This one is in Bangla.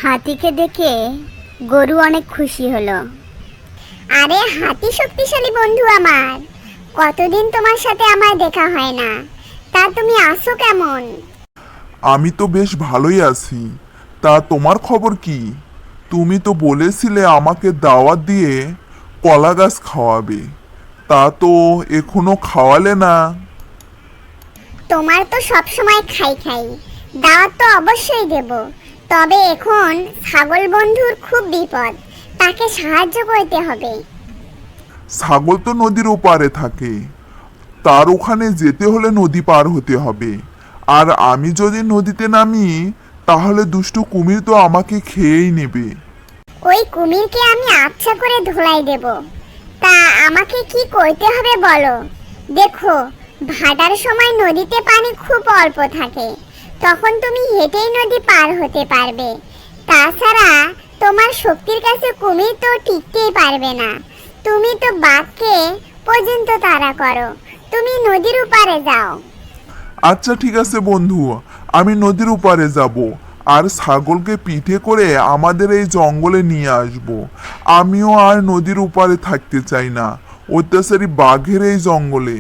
হাতিকে দেখে গরু অনেক খুশি হলো। আরে হাতি শক্তিশালী বন্ধু আমার, কতদিন তোমার সাথে আমার দেখা হয় না, তা তুমি আছো কেমন? আমি তো বেশ ভালোই আছি। তা তোমার খবর কি? তুমি তো বলেছিলে আমাকে দাওয়াত দিয়ে কলা গাছ খাওয়াবে, তা তো এখনো খাওয়ালে না। তোমার তো সব সময় খাই খাই, দাওয়াত তো অবশ্যই দেব। তবে এখন ছাগল বন্ধুর খুব বিপদ, তাকে সাহায্য করতে হবে। ছাগল তো নদীর ওপারে থাকে, তার ওখানে যেতে হলে নদী পার হতে হবে। আর আমি যদি নদীতে নামি তাহলে দুষ্টু কুমির তো আমাকে খেয়েই নেবে। ওই কুমিরকে আমি আচ্ছা করে ধোলাই দেব। তা আমাকে কি করতে হবে বলো? দেখো, ভাটার সময় নদীতে পানি খুব অল্প থাকে, তখন তুমি হেঁটেই নদী পার হতে পারবে। তাছাড়া তোমার শক্তির কাছে কুমির তো টিকতেই পারবে না। তুমি তো বাঘকে পর্যন্ত তাড়া করো, তুমি নদীর ওপারে যাও। আচ্ছা ঠিক আছে বন্ধু, আমি নদীর ওপারে যাব আর ছাগলকে পিঠে করে আমাদের এই জঙ্গলে নিয়ে আসব। আমিও আর নদীর ওপারে থাকতে চাই না, অত্যাচারী বাঘের এই জঙ্গলে।